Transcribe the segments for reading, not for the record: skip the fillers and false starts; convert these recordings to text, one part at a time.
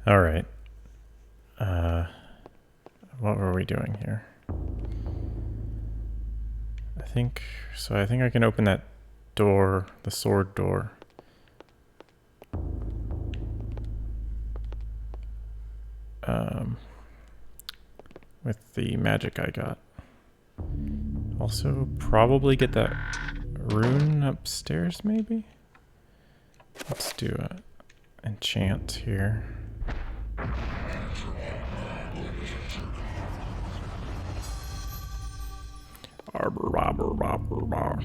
All right. What were we doing here? I think I can open that door, the sword door. With the magic I got. Also, probably get that rune upstairs, maybe? Let's do a enchant here. Arbor, robber, robber, robber.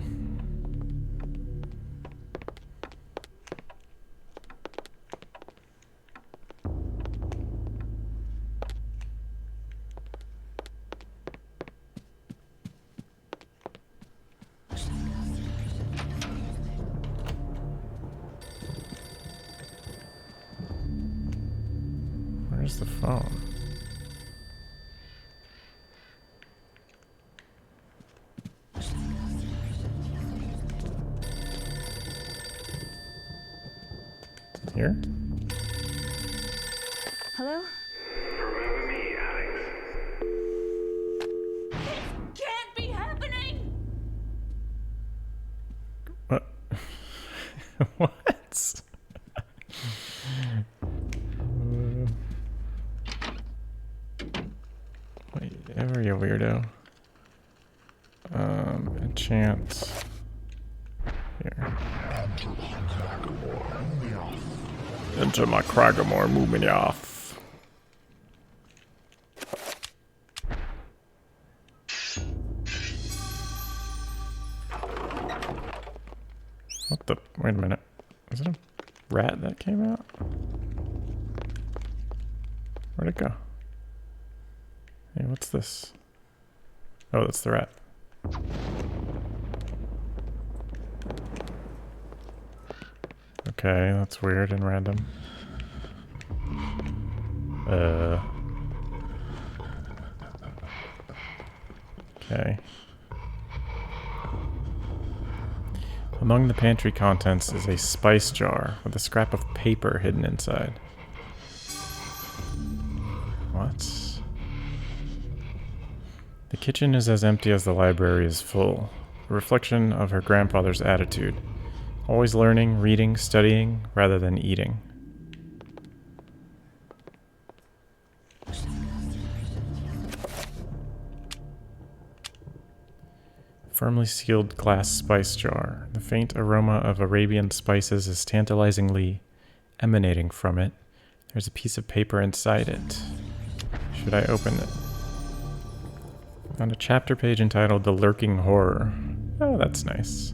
Where's the phone? Here? Hello? Remember me, Alex? This can't be happening! What? What? Wait, ever you weirdo. Enchant. Here. Enter my Kragamore, move me off. What the? Wait a minute. Is it a rat that came out? Where'd it go? Hey, what's this? Oh, that's the rat. Okay, that's weird and random. Okay. Among the pantry contents is a spice jar with a scrap of paper hidden inside. What? The kitchen is as empty as the library is full, a reflection of her grandfather's attitude. Always learning, reading, studying, rather than eating. Firmly sealed glass spice jar. The faint aroma of Arabian spices is tantalizingly emanating from it. There's a piece of paper inside it. Should I open it? Found a chapter page entitled The Lurking Horror. Oh, that's nice.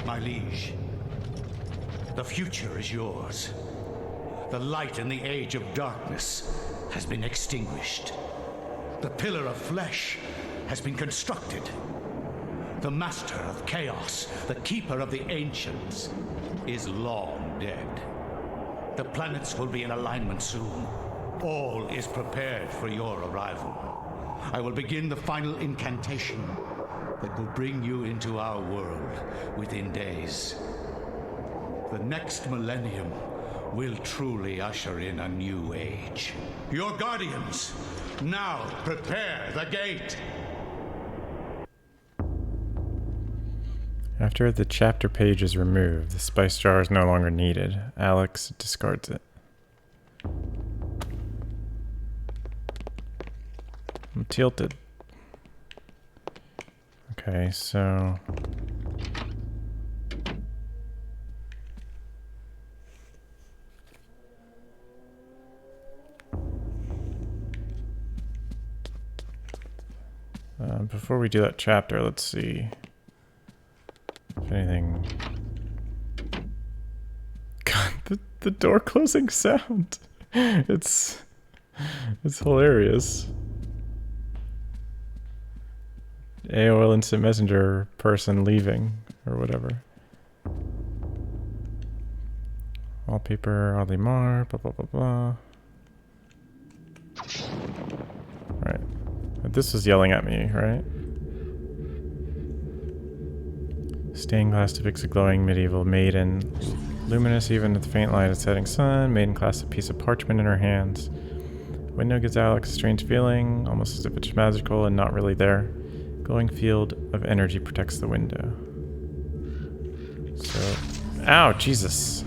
My liege, the future is yours. The light in the age of darkness has been extinguished. The pillar of flesh has been constructed. The master of chaos, the keeper of the ancients, is long dead. The planets will be in alignment soon. All is prepared for your arrival. I will begin the final incantation that will bring you into our world within days. The next millennium will truly usher in a new age. Your guardians, now prepare the gate! After the chapter page is removed, the spice jar is no longer needed. Alex discards it. I'm tilted. Okay, so... before we do that chapter, let's see if anything... God, the door closing sound. It's hilarious. AOL Instant Messenger person leaving or whatever. Wallpaper, oddly marked, blah blah blah blah. Right. But this was yelling at me, right? Stained glass depicts a glowing medieval maiden, luminous even with the faint light of the setting sun. Maiden clasps a piece of parchment in her hands. Window gives Alex a strange feeling, almost as if it's magical and not really there. Glowing field of energy protects the window. So, ow, Jesus.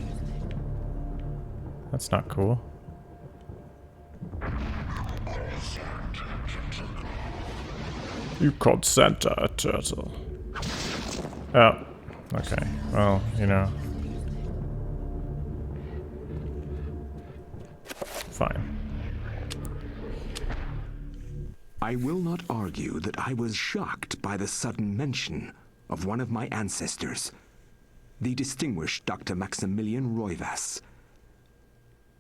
That's not cool. You called Santa a turtle. Oh, okay. Well, you know. Fine. I will not argue that I was shocked by the sudden mention of one of my ancestors, the distinguished Dr. Maximilian Roivas.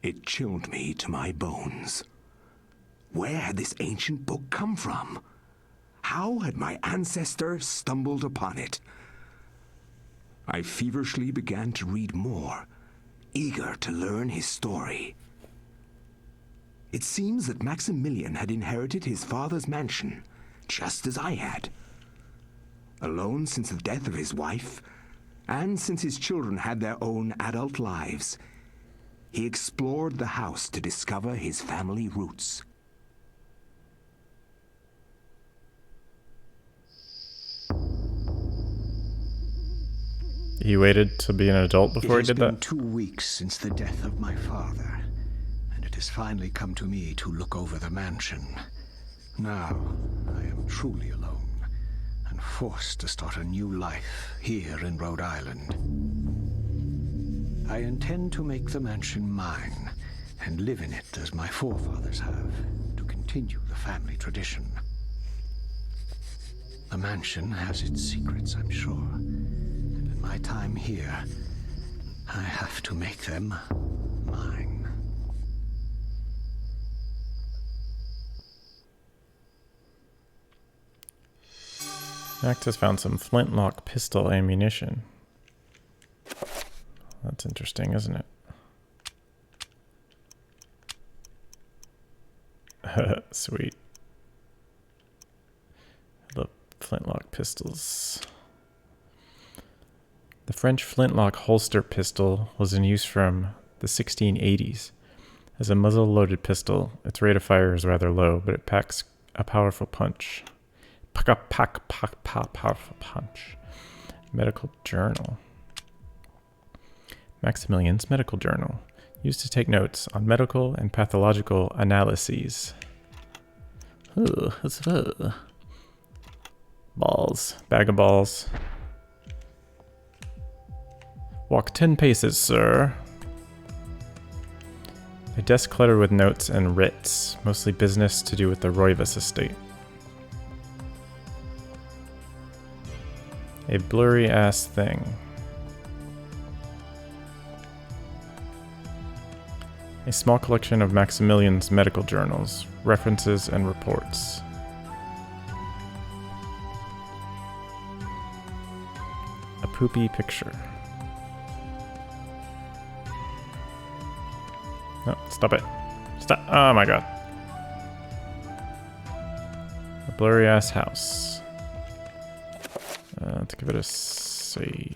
It chilled me to my bones. Where had this ancient book come from? How had my ancestor stumbled upon it? I feverishly began to read more, eager to learn his story. It seems that Maximilian had inherited his father's mansion, just as I had. Alone since the death of his wife, and since his children had their own adult lives, he explored the house to discover his family roots. He waited to be an adult before he did that? It has been 2 weeks since the death of my father, and it has finally come to me to look over the mansion. Now, I am truly alone, and forced to start a new life here in Rhode Island. I intend to make the mansion mine, and live in it as my forefathers have, to continue the family tradition. The mansion has its secrets, I'm sure, and in my time here, I have to make them mine. Max has found some flintlock pistol ammunition. That's interesting, isn't it? Sweet. I love flintlock pistols. The French flintlock holster pistol was in use from the 1680s. As a muzzle-loaded pistol, its rate of fire is rather low, but it packs a powerful punch. Powerful punch. Medical journal. Maximilian's medical journal, used to take notes on medical and pathological analyses. Balls. Bag of balls. Walk 10 paces, sir. A desk cluttered with notes and writs, mostly business to do with the Roivas estate. A blurry-ass thing. A small collection of Maximilian's medical journals, references, and reports. A poopy picture. No, stop it. Stop. Oh my god. A blurry-ass house. Let's give it a save.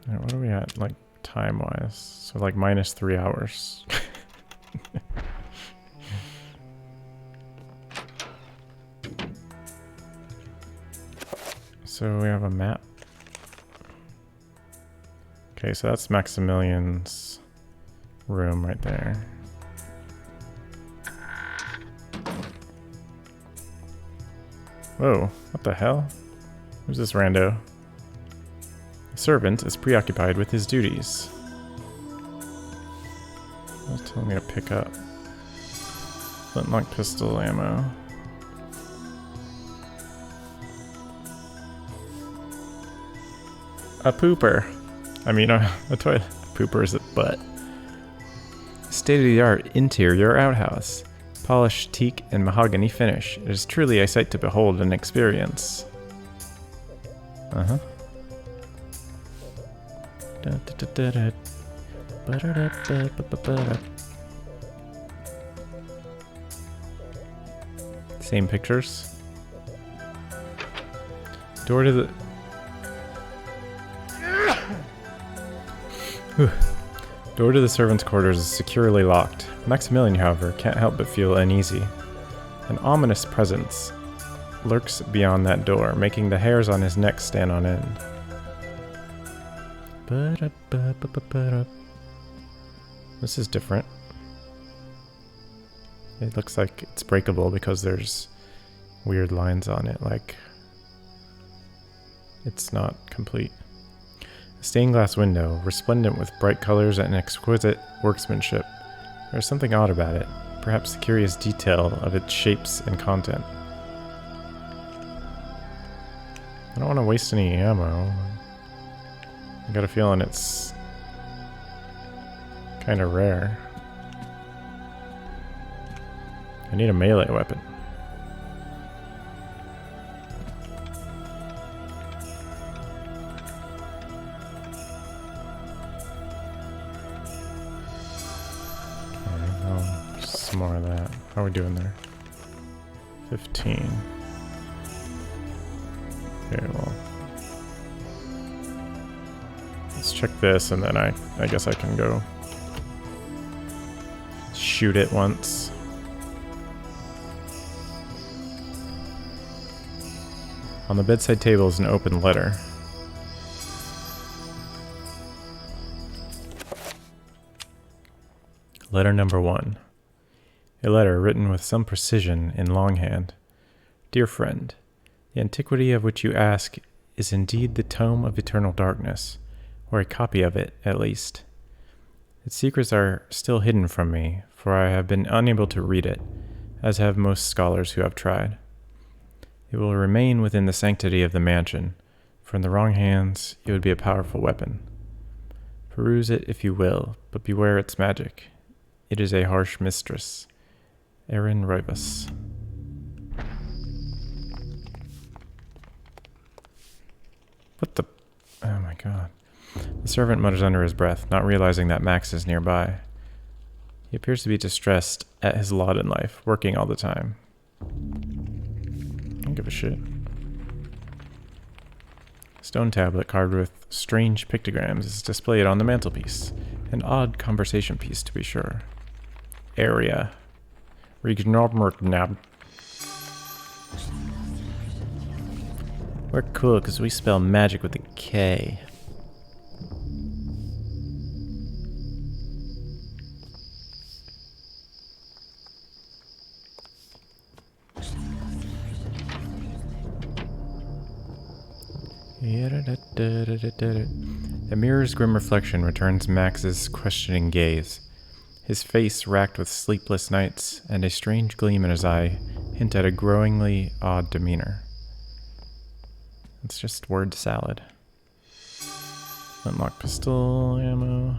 Alright, what are we at, like, time-wise? So, like, minus 3 hours. So, we have a map. Okay, so that's Maximilian's room right there. Whoa, what the hell? Who's this rando? The servant is preoccupied with his duties. What's telling me to pick up? Flintlock pistol ammo. A pooper. I mean, a toilet. Pooper is a butt. state-of-the-art interior outhouse. Polished teak and mahogany finish. It is truly a sight to behold and experience. Uh-huh. Same pictures. Door to the... Door to the servants' quarters is securely locked. Maximilian, however, can't help but feel uneasy. An ominous presence lurks beyond that door, making the hairs on his neck stand on end. This is different. It looks like it's breakable because there's weird lines on it, like it's not complete. A stained glass window, resplendent with bright colors and exquisite workmanship. There's something odd about it, perhaps the curious detail of its shapes and content. I don't want to waste any ammo. I got a feeling it's kind of rare. I need a melee weapon. Some more of that. How are we doing there? 15. Okay, well. Let's check this and then I guess I can go shoot it once. On the bedside table is an open letter. Letter number 1. A letter written with some precision in longhand. Dear friend, the antiquity of which you ask is indeed the tome of eternal darkness, or a copy of it, at least. Its secrets are still hidden from me, for I have been unable to read it, as have most scholars who have tried. It will remain within the sanctity of the mansion, for in the wrong hands it would be a powerful weapon. Peruse it if you will, but beware its magic. It is a harsh mistress. Aaron Rivas. What the... Oh my god. The servant mutters under his breath, not realizing that Max is nearby. He appears to be distressed at his lot in life, working all the time. I don't give a shit. Stone tablet carved with strange pictograms is displayed on the mantelpiece. An odd conversation piece, to be sure. Area. We're cool because we spell magic with a K. A mirror's grim reflection returns Max's questioning gaze. His face racked with sleepless nights, and a strange gleam in his eye hint at a growingly odd demeanor. It's just word salad. Unlock pistol ammo.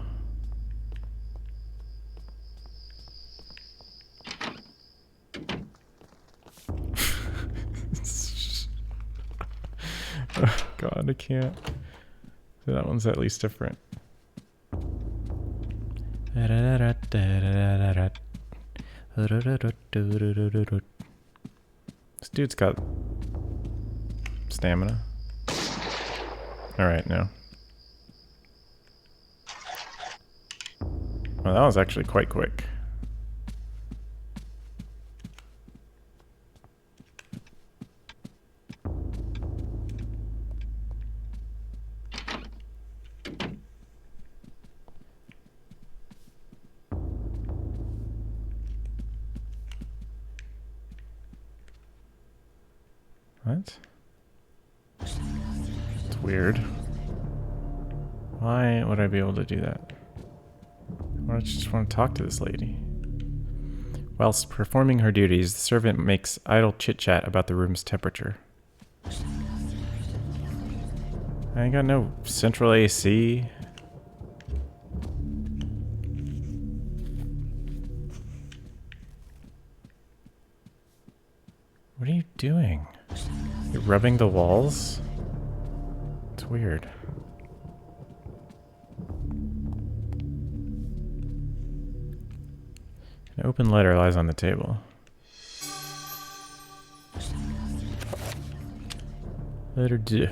Oh god, I can't. That one's at least different. This dude's got stamina. Alright, now. Well, that was actually quite quick. What? It's weird. Why would I be able to do that? Or I just want to talk to this lady. Whilst performing her duties, the servant makes idle chit-chat about the room's temperature. I ain't got no central AC. What are you doing? You're rubbing the walls? It's weird. An open letter lies on the table. Letter D.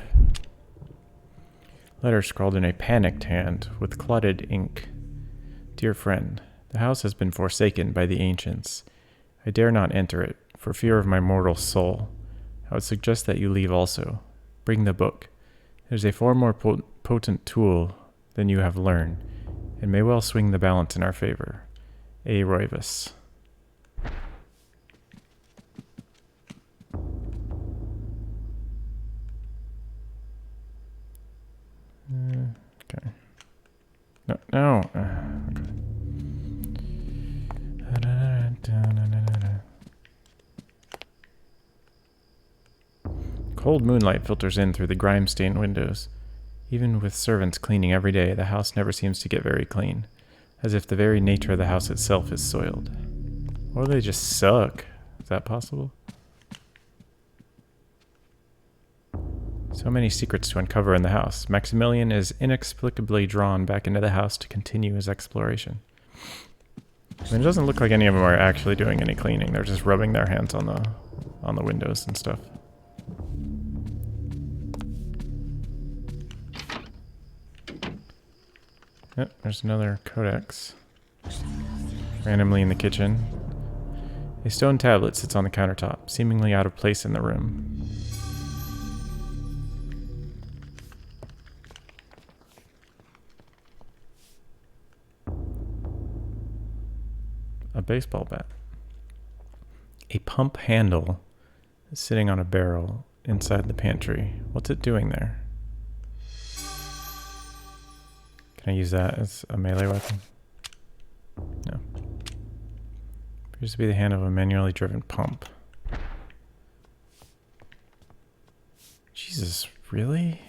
Letter scrawled in a panicked hand with clotted ink. Dear friend, the house has been forsaken by the ancients. I dare not enter it, for fear of my mortal soul. I would suggest that you leave also. Bring the book. It is a far more potent tool than you have learned, and may well swing the balance in our favor. A. Roivas. Okay. No. Okay. Cold moonlight filters in through the grime-stained windows. Even with servants cleaning every day, the house never seems to get very clean, as if the very nature of the house itself is soiled. Or they just suck. Is that possible? So many secrets to uncover in the house. Maximilian is inexplicably drawn back into the house to continue his exploration. I mean, it doesn't look like any of them are actually doing any cleaning. They're just rubbing their hands on the windows and stuff. Yep, there's another codex. Randomly in the kitchen. A stone tablet sits on the countertop, seemingly out of place in the room. A baseball bat. A pump handle is sitting on a barrel inside the pantry. What's it doing there? Can I use that as a melee weapon? No. Appears to be the hand of a manually driven pump. Jesus, really?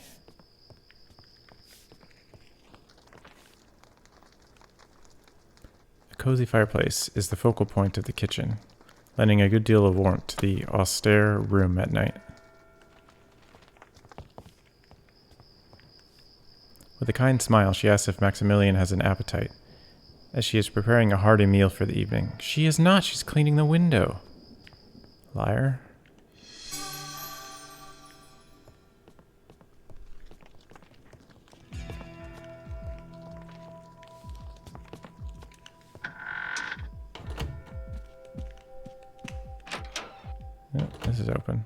A cozy fireplace is the focal point of the kitchen, lending a good deal of warmth to the austere room at night. With a kind smile, she asks if Maximilian has an appetite, as she is preparing a hearty meal for the evening. She is not. She's cleaning the window. Liar. Oh, this is open.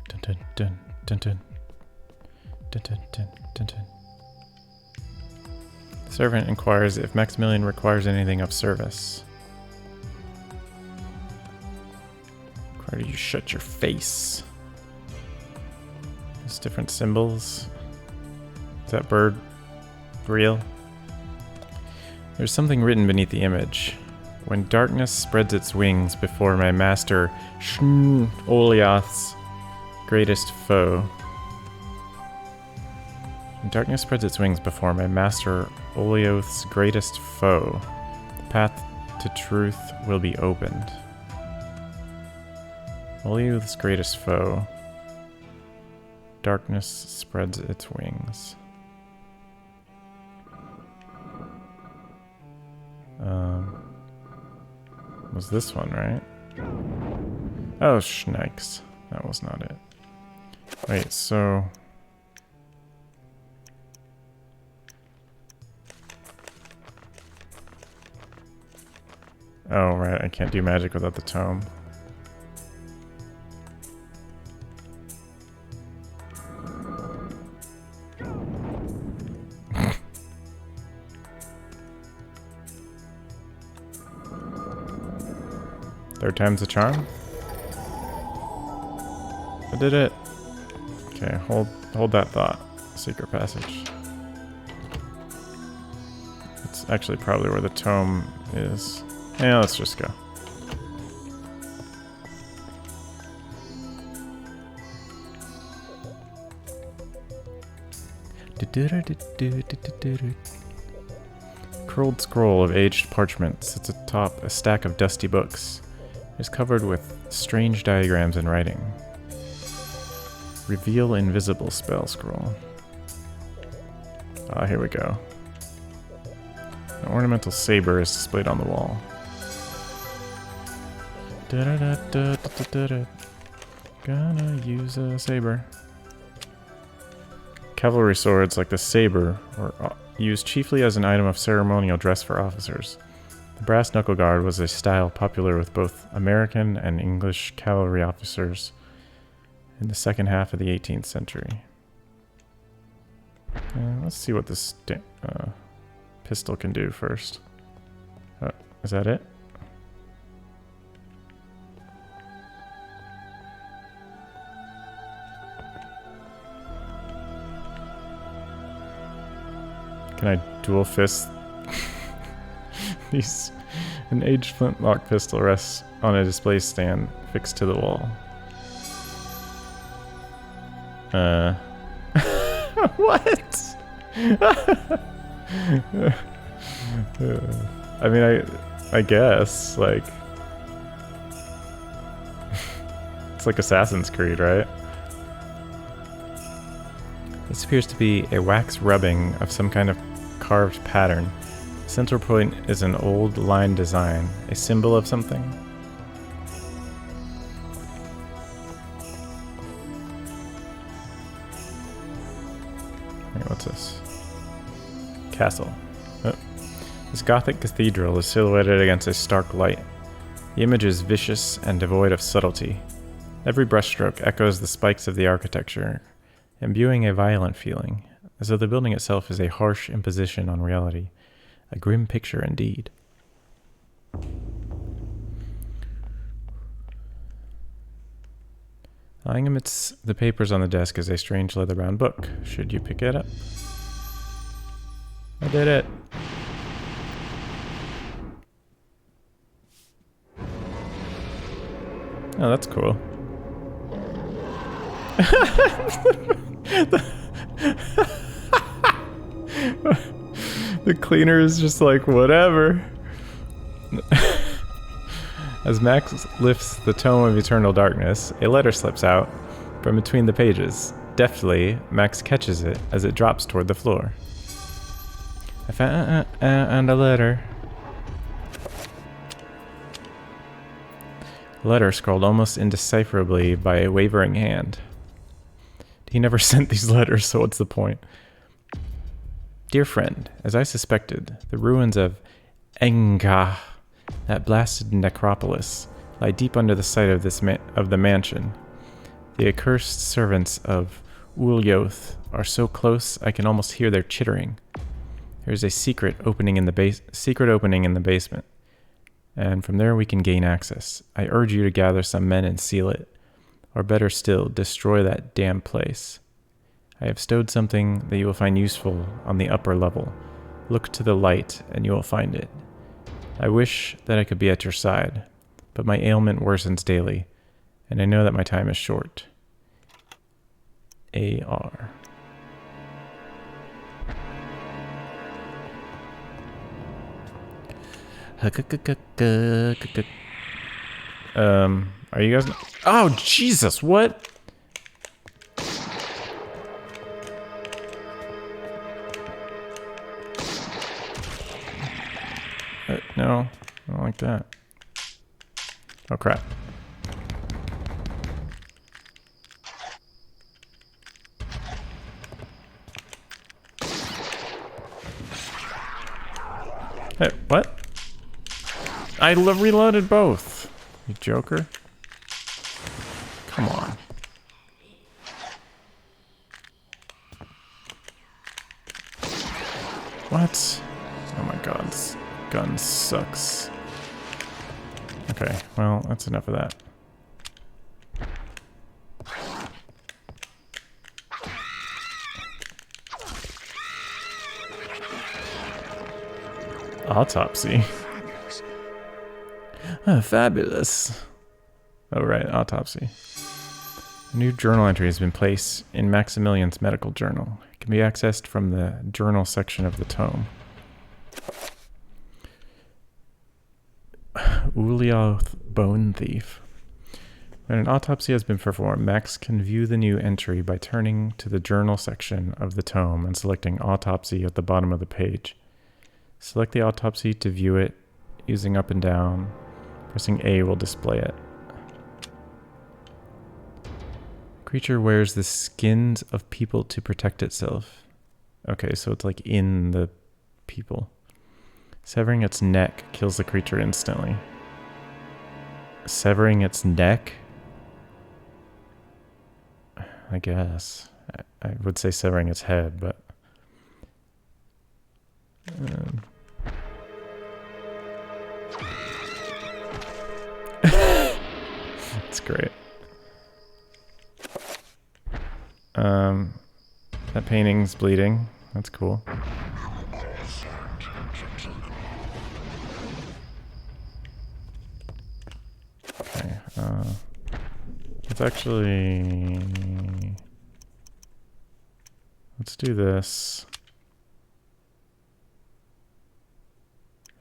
Dun dun dun dun dun dun dun dun dun. The servant inquires if Maximilian requires anything of service. Require you shut your face. There's different symbols. Is that bird real? There's something written beneath the image. When darkness spreads its wings before my master Oliath's greatest foe. When darkness spreads its wings before my master Olioth's greatest foe, the path to truth will be opened. Olioth's greatest foe. Darkness spreads its wings. Was this one, right? Oh, schnikes. That was not it. Wait, so... Oh, right, I can't do magic without the tome. Third time's the charm? I did it. Okay, hold that thought. Secret passage. That's actually probably where the tome is. Yeah, let's just go. curled scroll of aged parchment sits atop a stack of dusty books. It is covered with strange diagrams and writing. Reveal invisible spell scroll. Ah, here we go. An ornamental saber is displayed on the wall. Da-da-da-da-da-da-da. Gonna use a saber. Cavalry swords like the saber were used chiefly as an item of ceremonial dress for officers. The brass knuckle guard was a style popular with both American and English cavalry officers in the second half of the 18th century. Let's see what this pistol can do first. Is that it? Can I dual fist these? An aged flintlock pistol rests on a display stand fixed to the wall. What? I mean, I guess, like, it's like Assassin's Creed, right? This appears to be a wax rubbing of some kind of carved pattern. The central point is an old line design, a symbol of something. Wait, what's this? Castle. Oh. This Gothic cathedral is silhouetted against a stark light. The image is vicious and devoid of subtlety. Every brushstroke echoes the spikes of the architecture, imbuing a violent feeling, as though the building itself is a harsh imposition on reality. A grim picture indeed. Lying amidst the papers on the desk is a strange leather-bound book. Should you pick it up? I did it! Oh, that's cool. The cleaner is just like, whatever. As Max lifts the tome of eternal darkness, a letter slips out from between the pages. Deftly, Max catches it as it drops toward the floor. I found a letter. A letter scrawled almost indecipherably by a wavering hand. He never sent these letters, so what's the point? Dear friend, as I suspected, the ruins of Enga, that blasted necropolis, lie deep under the site of the mansion. The accursed servants of Ulyoth are so close I can almost hear their chittering. There is a secret opening in the basement, and from there we can gain access. I urge you to gather some men and seal it, or better still, destroy that damn place. I have stowed something that you will find useful on the upper level. Look to the light, and you will find it. I wish that I could be at your side, but my ailment worsens daily, and I know that my time is short. A.R. Are you guys... Oh, Jesus, what? No, I don't like that. Oh, crap. Hey, what? I reloaded both. You joker. Come on. What? Oh my god, this gun sucks. Okay, well, that's enough of that. Autopsy. Oh, fabulous. Oh, right, autopsy. A new journal entry has been placed in Maximilian's medical journal. It can be accessed from the journal section of the tome. Ulioth bone thief. When an autopsy has been performed, Max can view the new entry by turning to the journal section of the tome and selecting autopsy at the bottom of the page. Select the autopsy to view it using up and down. Pressing A will display it. Creature wears the skins of people to protect itself. Okay, so it's like in the people. Severing its neck kills the creature instantly. Severing its neck? I guess. I would say severing its head, but... That's great. That painting's bleeding. That's cool. Okay, let's actually... Let's do this.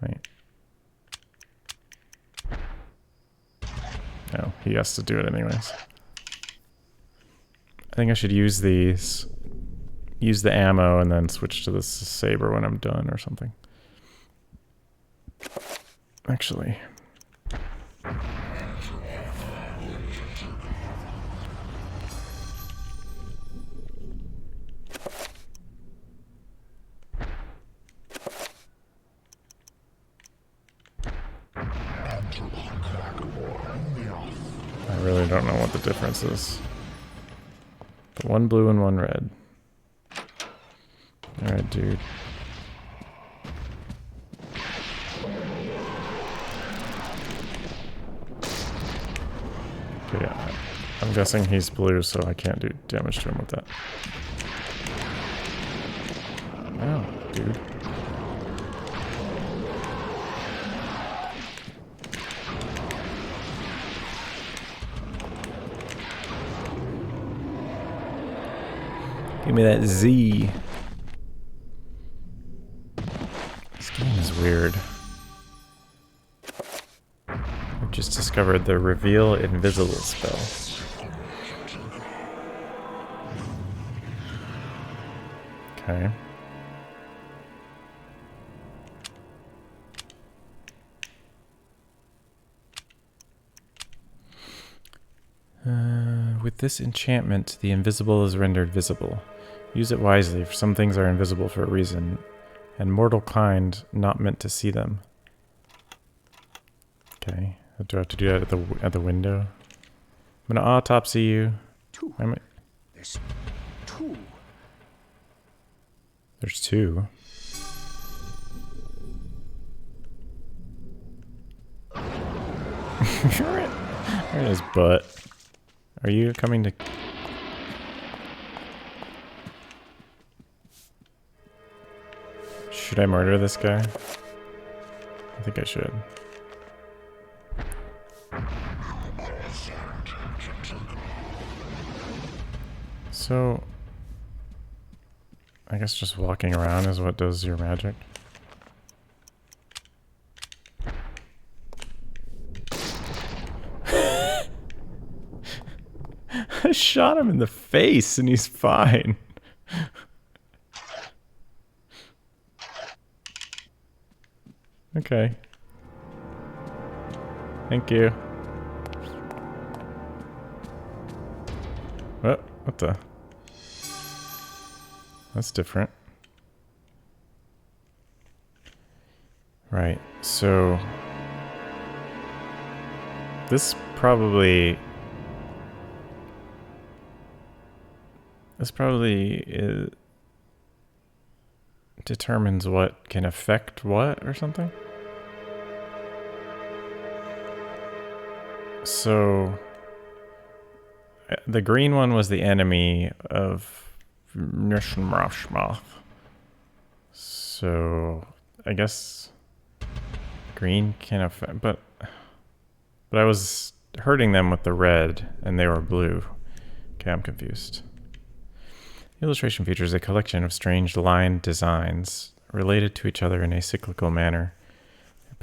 Right. No, he has to do it anyways. I think I should use these. Use the ammo and then switch to the saber when I'm done or something. Actually. I really don't know what the difference is. But one blue and one red. Alright, dude. Okay, I'm guessing he's blue, so I can't do damage to him with that. Ow, dude. Give me that Z. This game is weird. I've just discovered the Reveal Invisible spell. Okay. With this enchantment, the invisible is rendered visible. Use it wisely, for some things are invisible for a reason, and mortal kind not meant to see them. Okay, do I have to do that at the window? I'm gonna autopsy you. There's two. There's two. Right in his butt. Are you coming to... Should I murder this guy? I think I should. So... I guess just walking around is what does your magic. I shot him in the face and he's fine. Okay. Thank you. What the? That's different. Right, so... This probably determines what can affect what or something. So the green one was the enemy of Nishmrashmoth. So I guess green can affect, but I was hurting them with the red and they were blue. Okay, I'm confused. The illustration features a collection of strange line designs related to each other in a cyclical manner.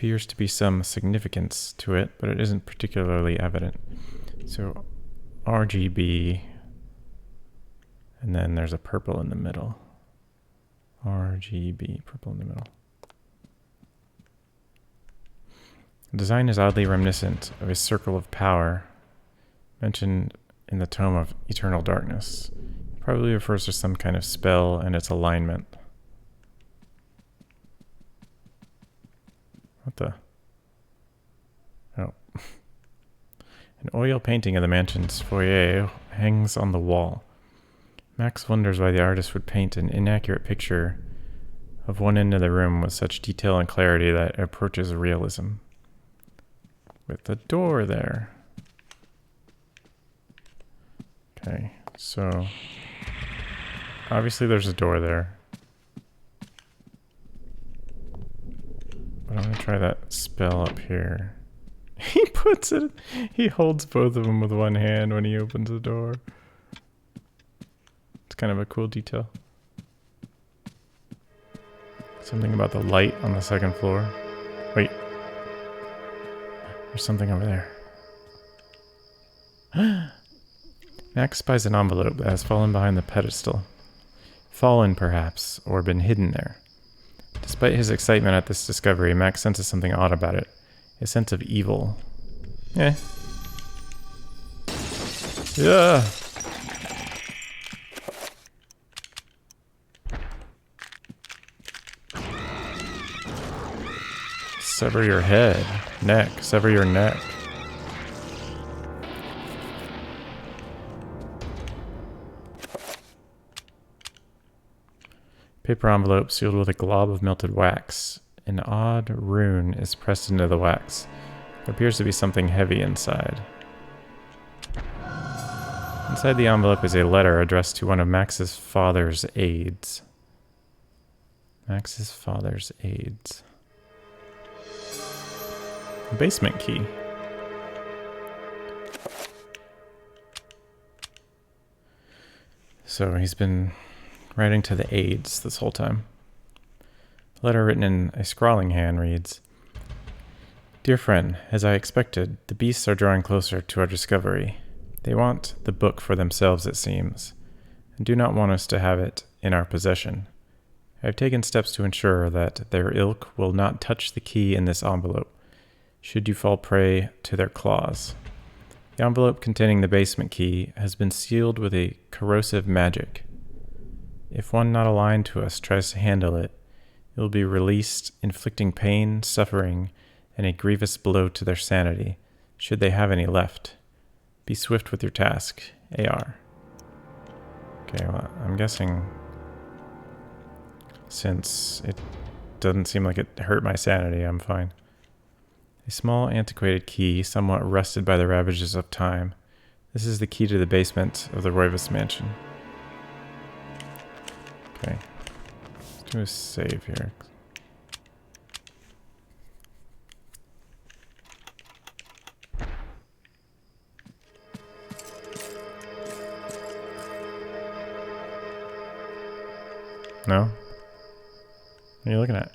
Appears to be some significance to it, but it isn't particularly evident. So RGB, and then there's a purple in the middle. RGB, purple in the middle. The design is oddly reminiscent of a circle of power mentioned in the Tome of Eternal Darkness. It probably refers to some kind of spell and its alignment. What the? Oh. An oil painting of the mansion's foyer hangs on the wall. Max wonders why the artist would paint an inaccurate picture of one end of the room with such detail and clarity that it approaches realism. With the door there. Okay, so obviously there's a door there. But I'm gonna try that spell up here. He puts it, he holds both of them with one hand when he opens the door. It's kind of a cool detail. Something about the light on the second floor. Wait. There's something over there. Max spies an envelope that has fallen behind the pedestal. Fallen, perhaps, or been hidden there. Despite his excitement at this discovery, Max senses something odd about it. A sense of evil. Yeah. Sever your head. Neck. Sever your neck. Paper envelope sealed with a glob of melted wax. An odd rune is pressed into the wax. There appears to be something heavy inside. Inside the envelope is a letter addressed to one of Max's father's aides. Max's father's aides. A basement key. So he's been writing to the aides this whole time. The letter written in a scrawling hand reads, "Dear friend, as I expected, the beasts are drawing closer to our discovery. They want the book for themselves, it seems, and do not want us to have it in our possession. I have taken steps to ensure that their ilk will not touch the key in this envelope, should you fall prey to their claws. The envelope containing the basement key has been sealed with a corrosive magic. If one not aligned to us tries to handle it, it will be released, inflicting pain, suffering, and a grievous blow to their sanity, should they have any left. Be swift with your task. AR." Okay, well, I'm guessing since it doesn't seem like it hurt my sanity, I'm fine. A small antiquated key, somewhat rusted by the ravages of time. This is the key to the basement of the Roivas mansion. Okay. Let's do a save here. No? What are you looking at?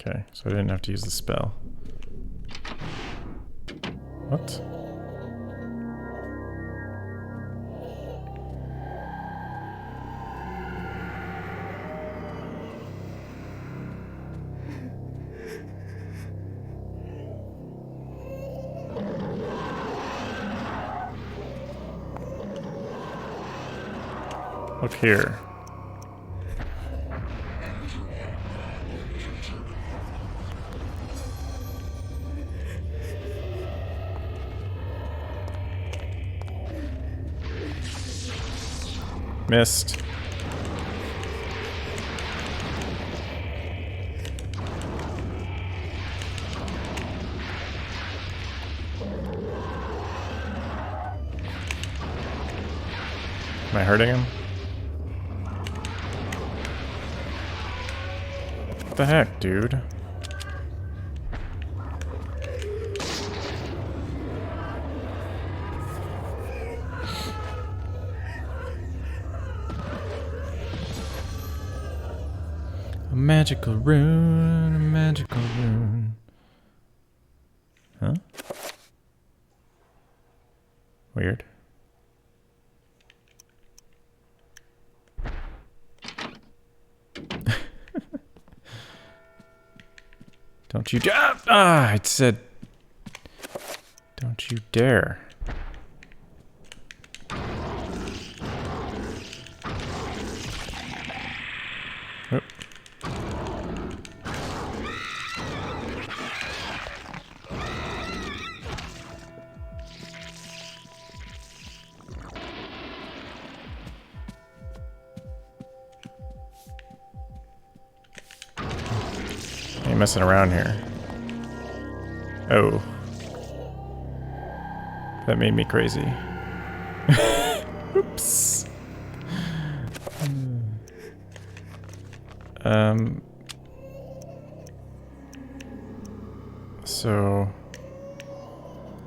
Okay, so I didn't have to use the spell. What? Look here. Missed. Am I hurting him? What the heck, dude? magical rune, a magical rune. Huh? Weird. Don't you dare! Ah, it said, don't you dare. Oh. Ain't messing around here. Oh. That made me crazy. Oops. So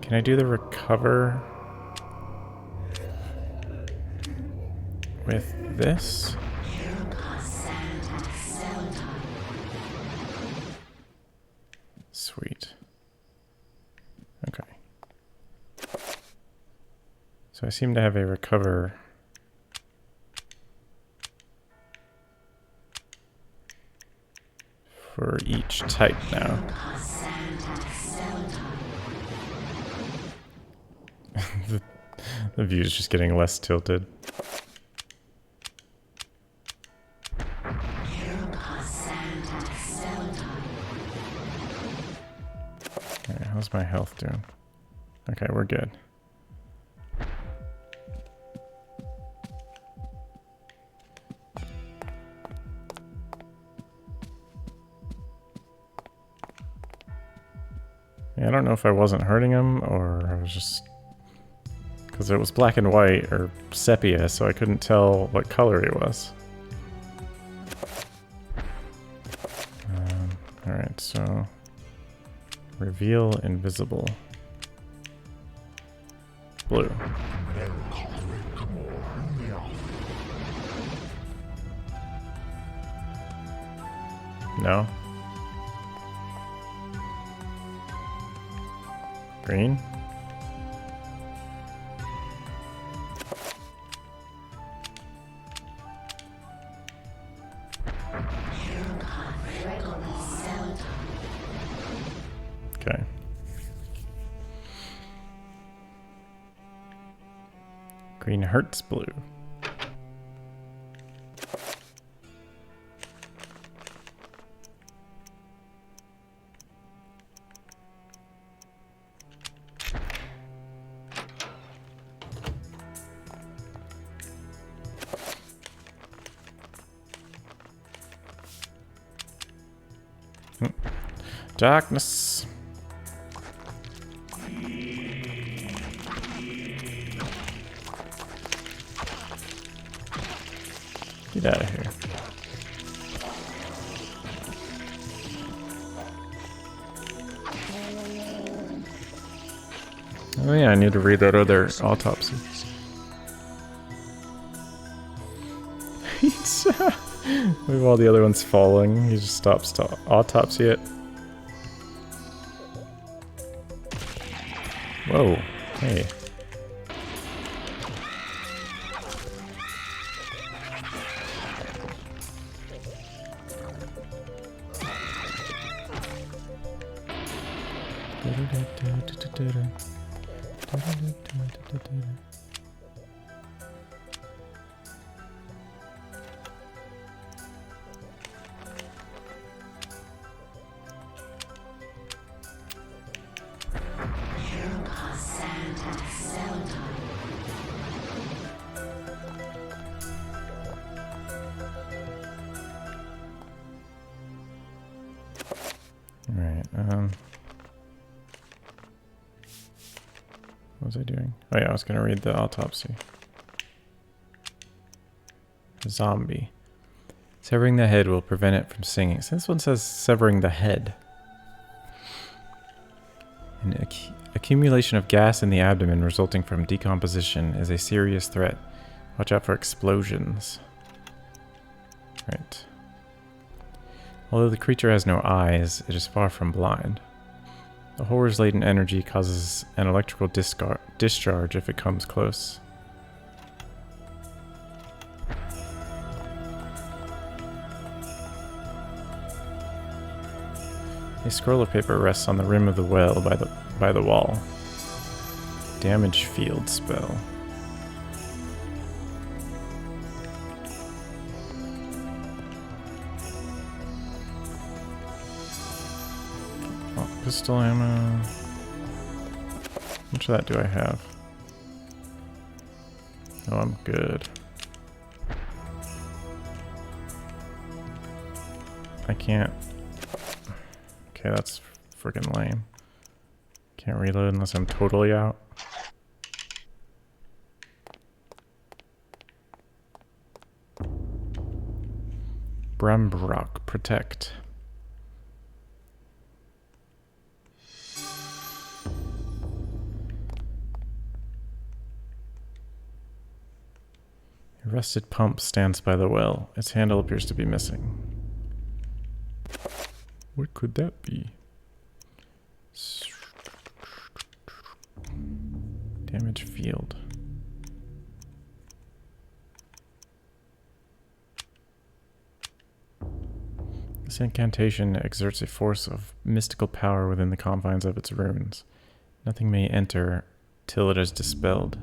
can I do the recover with this? Sweet. Okay. So I seem to have a recover for each type now. the view is just getting less tilted. Alright, how's my health doing? Okay, we're good. Yeah, I don't know if I wasn't hurting him or I was just... Because it was black and white, or sepia, so I couldn't tell what color he was. Alright, so... Reveal invisible. Blue. No? Green? Okay. Green hurts blue. Darkness. Get out of here. Oh yeah, I need to read that other autopsy. With all the other ones falling, he just stops to autopsy it. Whoa, hey. What was I doing? Oh yeah, I was gonna read the autopsy. Zombie. Severing the head will prevent it from singing. So this one says severing the head. An accumulation of gas in the abdomen resulting from decomposition is a serious threat. Watch out for explosions. Right. Although the creature has no eyes, it is far from blind. The horror's latent energy causes an electrical discharge if it comes close. A scroll of paper rests on the rim of the well by the wall. Damage field spell. Oh, pistol ammo. How much of that do I have? Oh, I'm good. I can't. Okay, that's freaking lame. Can't reload unless I'm totally out. Brambrock, protect. A rusted pump stands by the well. Its handle appears to be missing. What could that be? Damage field. This incantation exerts a force of mystical power within the confines of its runes. Nothing may enter till it is dispelled.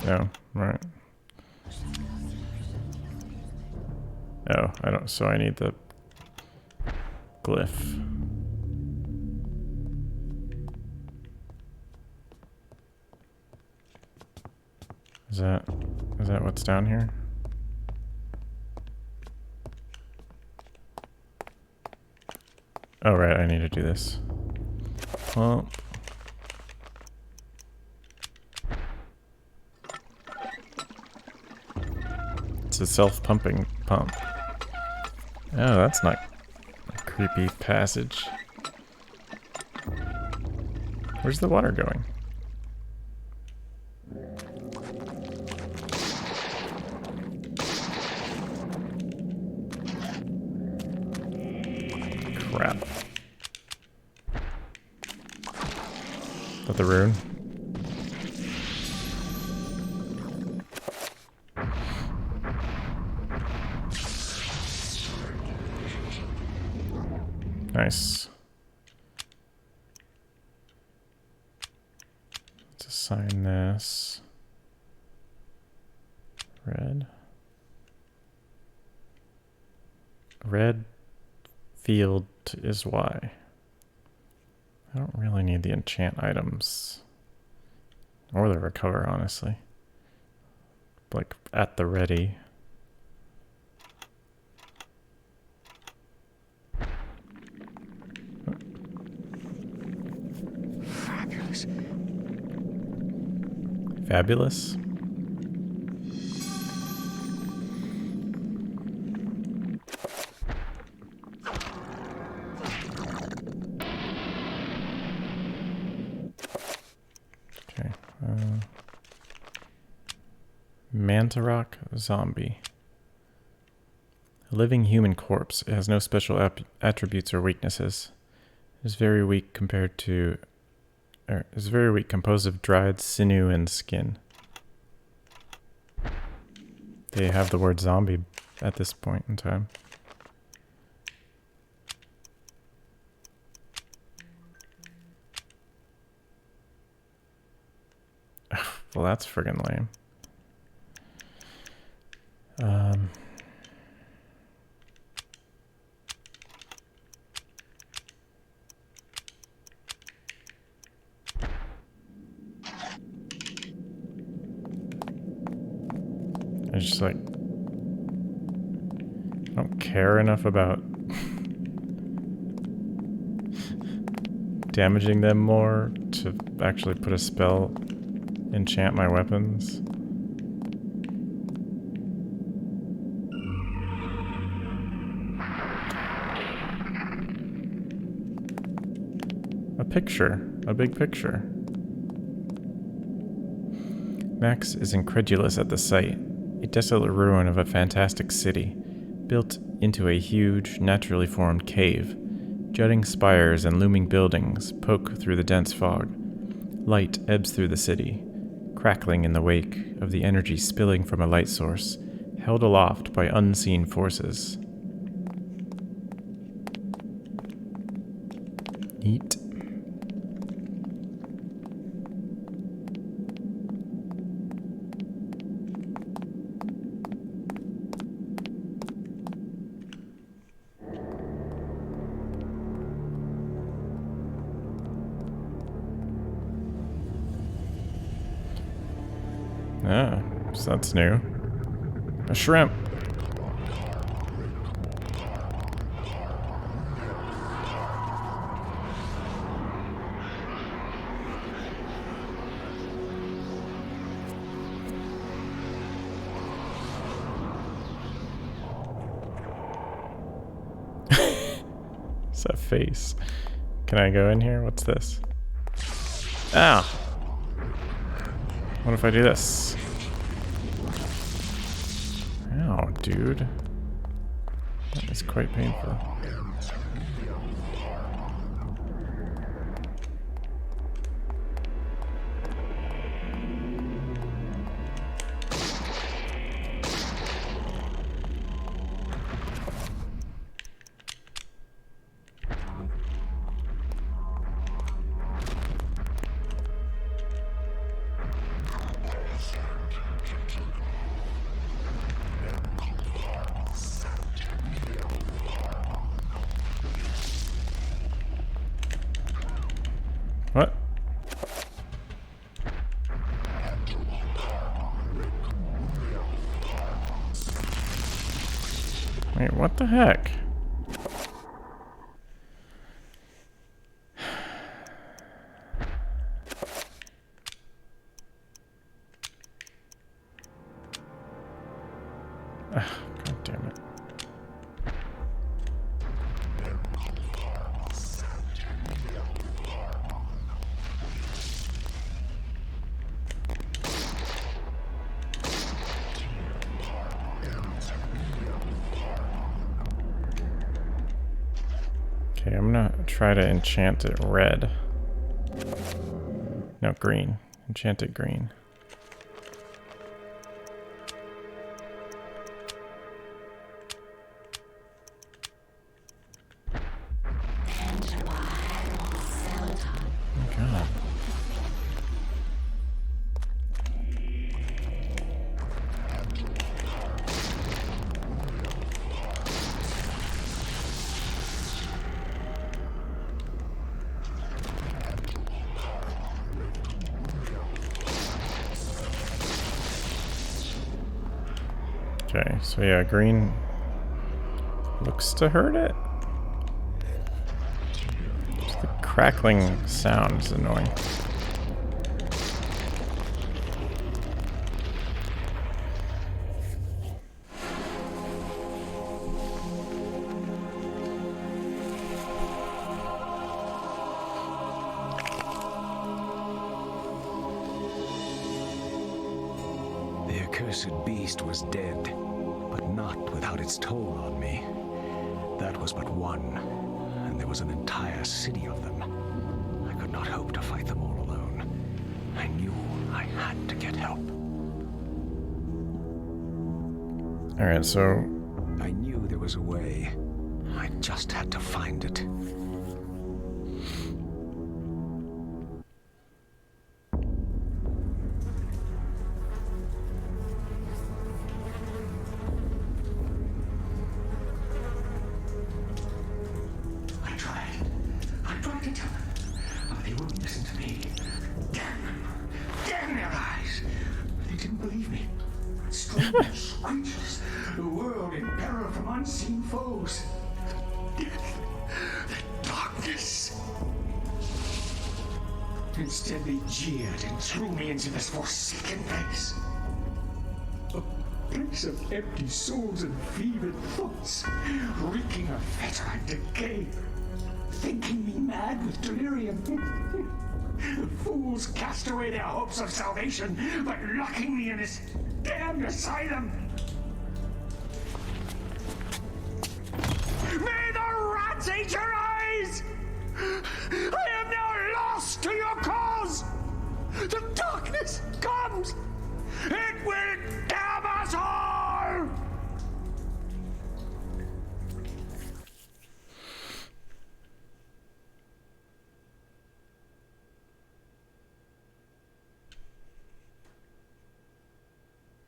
Oh, right. Oh, I don't, so I need the glyph. Is that what's down here? Oh, right, I need to do this. Pump. It's a self-pumping pump. Oh, that's not a creepy passage. Where's the water going? Crap. Is that the rune? Nice. Let's assign this. Red. Red field is Y. I don't really need the enchant items. Or the recover, honestly. Like, at the ready. Fabulous. Okay. Mantarok zombie. A living human corpse. It has no special attributes or weaknesses. It is very weak compared to is very weak, composed of dried sinew and skin. They have the word zombie at this point in time. Well, that's friggin' lame. I just like, I don't care enough about damaging them more to actually put a spell, enchant my weapons. A picture, a big picture. Max is incredulous at the sight, a desolate ruin of a fantastic city, built into a huge, naturally formed cave. Jutting spires and looming buildings poke through the dense fog. Light ebbs through the city, crackling in the wake of the energy spilling from a light source, held aloft by unseen forces. Neat. Ah, so that's new. A shrimp. What's that face? Can I go in here? What's this? Ah! What if I do this? Ow, dude. That is quite painful. What? Wait, what the heck? God damn it. Okay, I'm gonna try to enchant it red. No, green. Enchant it green. Oh God. Okay, so yeah, green looks to hurt it. Just the crackling sound is annoying. The accursed beast was dead, but not without its toll on me. That was but one, and there was an entire city of them. I could not hope to fight them all alone. I knew I had to get help. Alright, so I knew there was a way. I just had to find it. I tried to tell them, but they wouldn't listen to me. Damn them. Damn their eyes. They didn't believe me. Strange creatures. The world in peril from unseen foes. The darkness. Instead, they jeered and threw me into this forsaken place. A place of empty souls and fevered thoughts, reeking of fetor and decay. Thinking me mad with delirium. Fools cast away their hopes of salvation by locking me in this damned asylum. May the rats eat your eyes! I am now lost to your cause! The darkness comes! It will damn us all!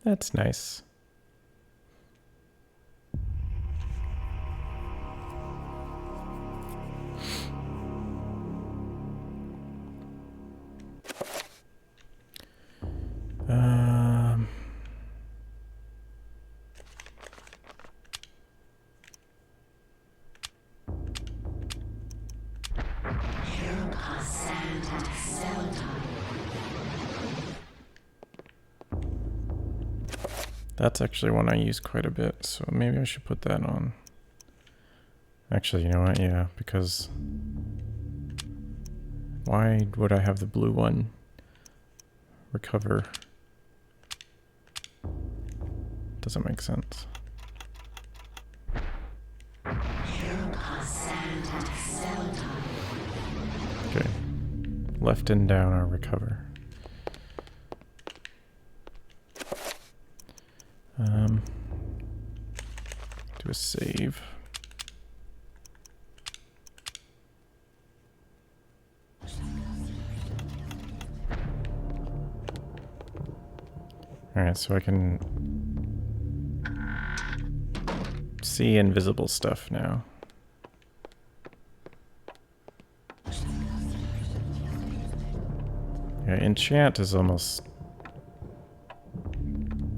That's nice. Um, That's actually one I use quite a bit, so maybe I should put that on. Actually, you know what? Yeah, because why would I have the blue one recover? Doesn't make sense. Okay. Left and down are recover. Do a save. Alright, so I can see invisible stuff now. Yeah, enchant is almost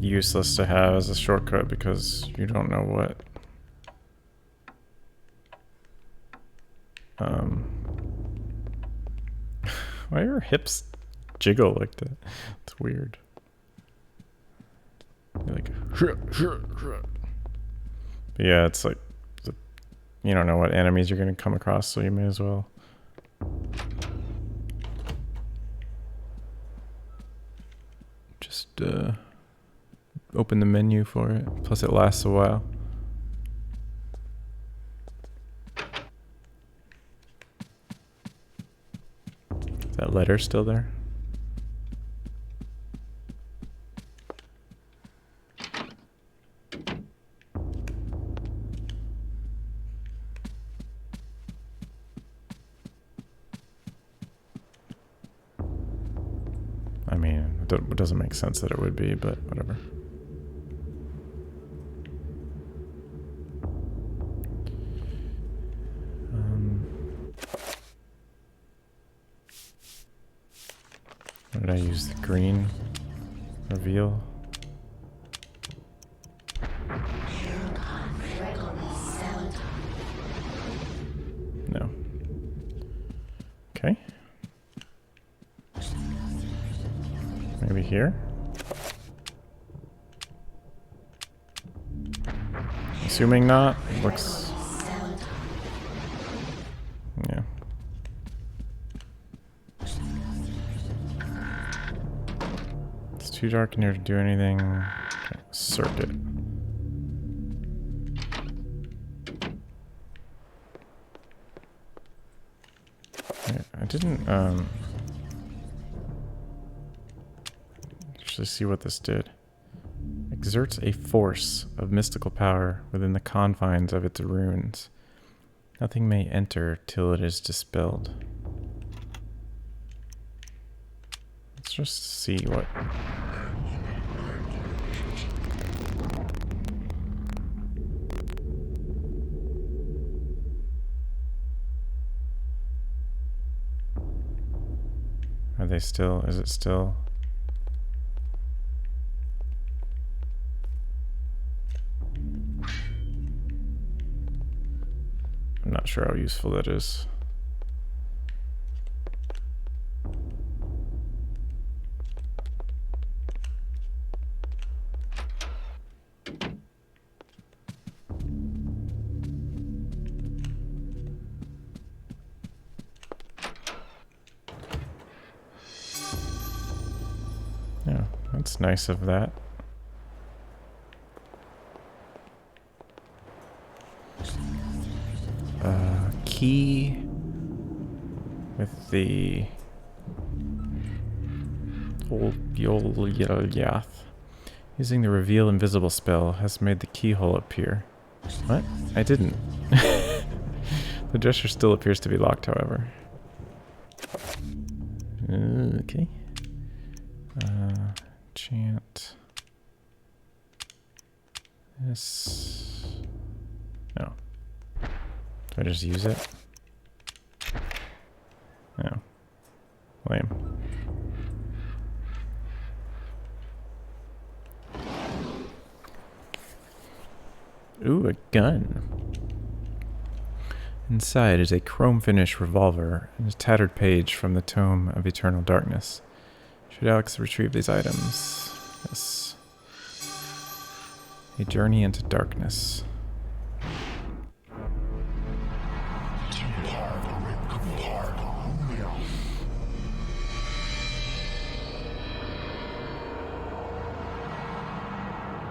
useless to have as a shortcut because you don't know what why are your hips jiggle like that? It's weird. You're like but yeah, it's like you don't know what enemies you're gonna come across, so you may as well just open the menu for it. Plus it lasts a while. Is that letter still there? I mean, it doesn't make sense that it would be, but whatever. What did I use? The green reveal? No. Okay. Maybe here? Assuming not. Looks... yeah. It's too dark in here to do anything. Okay, circuit. I didn't, actually see what this did. Exerts a force of mystical power within the confines of its runes. Nothing may enter till it is dispelled. Let's just see what... Are they still... is it still... I'm not sure how useful that is. Yeah, that's nice of that. Key with the old Yol-Yath. Using the reveal invisible spell has made the keyhole appear. What? I didn't. The gesture still appears to be locked, however. Okay. Chant. This. No. Do I just use it? No. Lame. Ooh, a gun. Inside is a chrome finish revolver and a tattered page from the Tome of Eternal Darkness. Should Alex retrieve these items? Yes. A journey into darkness.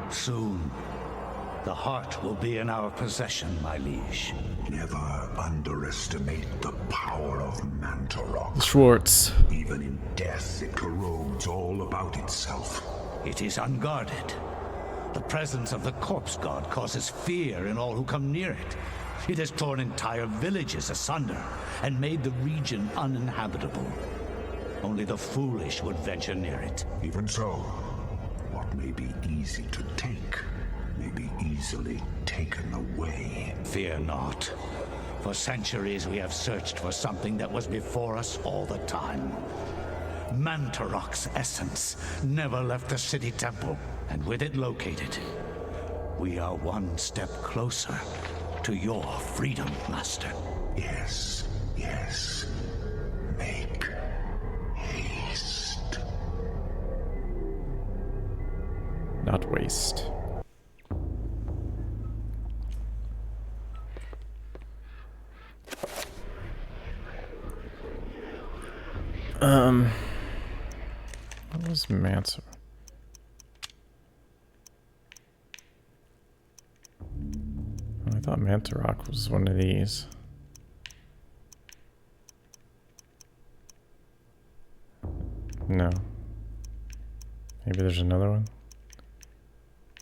Soon, the heart will be in our possession, my liege. Never underestimate the power of Mantarok. Schwartz. Even in death, it corrodes all about itself. It is unguarded. The presence of the corpse god causes fear in all who come near it. It has torn entire villages asunder and made the region uninhabitable. Only the foolish would venture near it. Even so, what may be easy to take may be easily taken away. Fear not. For centuries we have searched for something that was before us all the time. Mantarok's essence never left the city temple, and with it located, we are one step closer to your freedom, Master. Yes, yes. Make haste. Not waste. What was Mansa? I thought Mantarok was one of these. No. Maybe there's another one.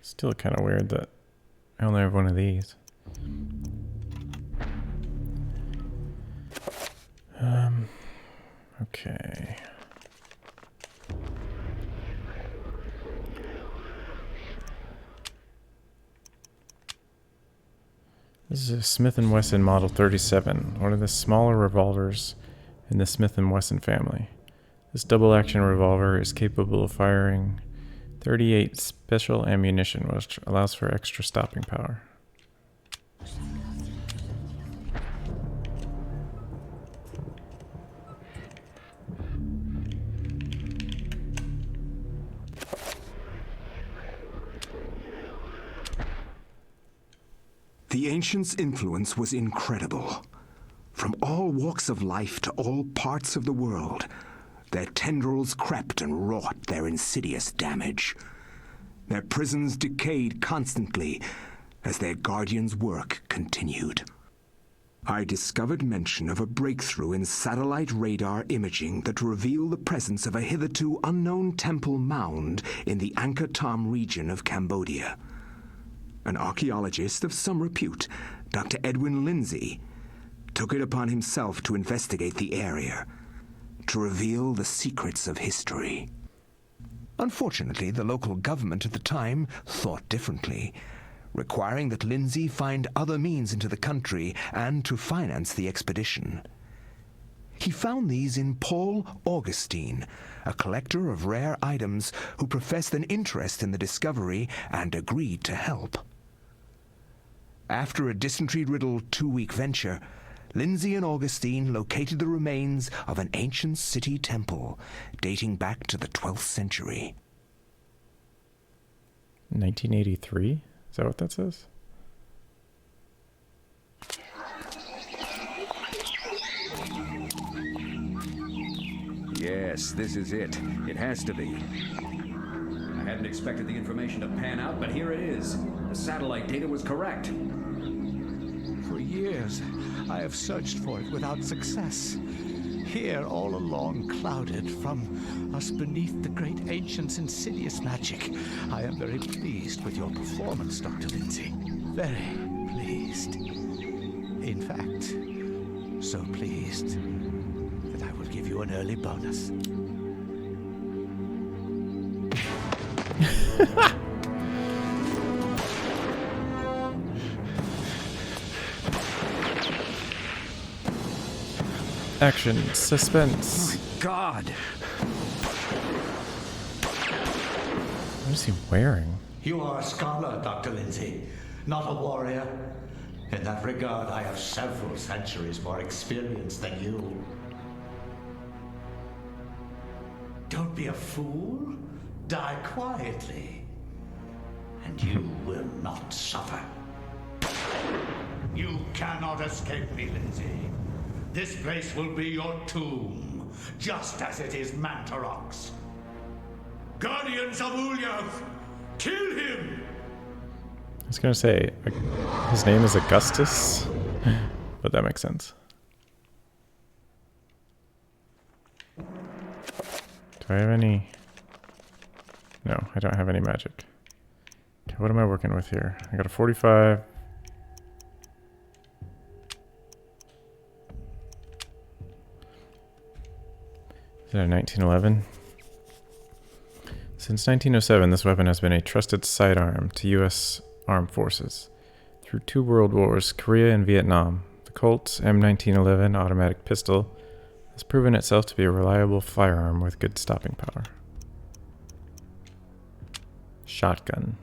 Still kind of weird that I only have one of these. Okay. This is a Smith & Wesson Model 37, one of the smaller revolvers in the Smith & Wesson family. This double-action revolver is capable of firing 38 special ammunition, which allows for extra stopping power. The ancients' influence was incredible. From all walks of life to all parts of the world, their tendrils crept and wrought their insidious damage. Their prisons decayed constantly as their guardians' work continued. I discovered mention of a breakthrough in satellite radar imaging that revealed the presence of a hitherto unknown temple mound in the Angkor Thom region of Cambodia. An archaeologist of some repute, Dr. Edwin Lindsay, took it upon himself to investigate the area, to reveal the secrets of history. Unfortunately, the local government at the time thought differently, requiring that Lindsay find other means into the country and to finance the expedition. He found these in Paul Augustine, a collector of rare items who professed an interest in the discovery and agreed to help. After a dysentery-riddled 2-week venture, Lindsay and Augustine located the remains of an ancient city temple dating back to the 12th century. 1983? Is that what that says? Yes, this is it. It has to be. I hadn't expected the information to pan out, but here it is. The satellite data was correct. For years, I have searched for it without success. Here, all along, clouded from us beneath the great ancient's insidious magic. I am very pleased with your performance, Dr. Lindsay. Very pleased. In fact, so pleased that I will give you an early bonus. Action, suspense. God! What is he wearing? You are a scholar, Dr. Lindsay, not a warrior. In that regard, I have several centuries more experience than you. Don't be a fool. Die quietly. And you will not suffer. You cannot escape me, Lindsay. This place will be your tomb, just as it is Mantarok's. Guardians of Ulyav, kill him! I was gonna say, his name is Augustus, but that makes sense. Do I have any? No, I don't have any magic. Okay, what am I working with here? I got a 45. Is that a 1911? Since 1907, this weapon has been a trusted sidearm to U.S. armed forces. Through 2 world wars, Korea and Vietnam, the Colt's M1911 automatic pistol has proven itself to be a reliable firearm with good stopping power. Shotgun.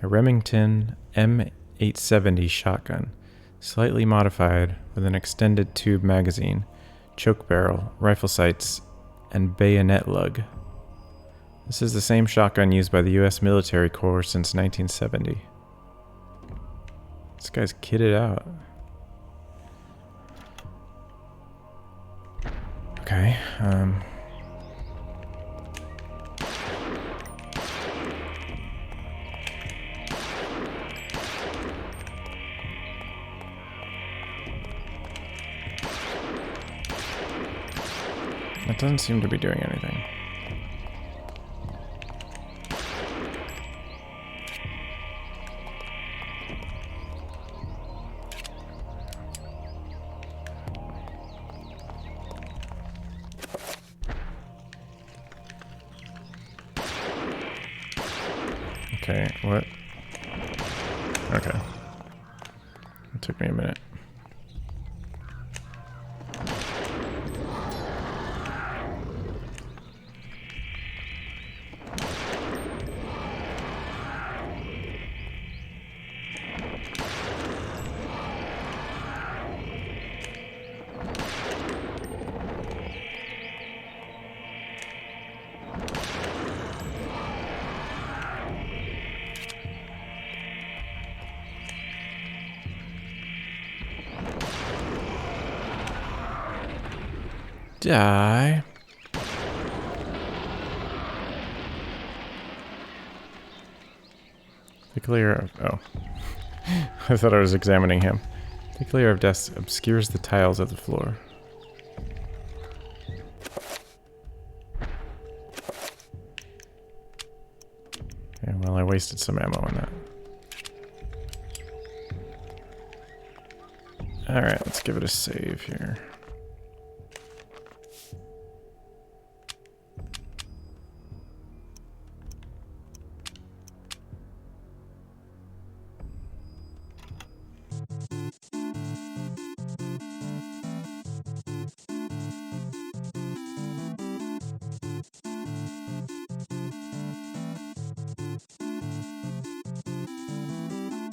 A Remington M870 shotgun, slightly modified with an extended tube magazine, choke barrel, rifle sights, and bayonet lug. This is the same shotgun used by the U.S. military corps since 1970. This guy's kitted out. Okay, that doesn't seem to be doing anything. Okay, what? Okay. It took me a minute. Die. Thick layer of... Oh. I thought I was examining him. Thick layer of dust obscures the tiles of the floor. Okay, well, I wasted some ammo on that. Alright, let's give it a save here.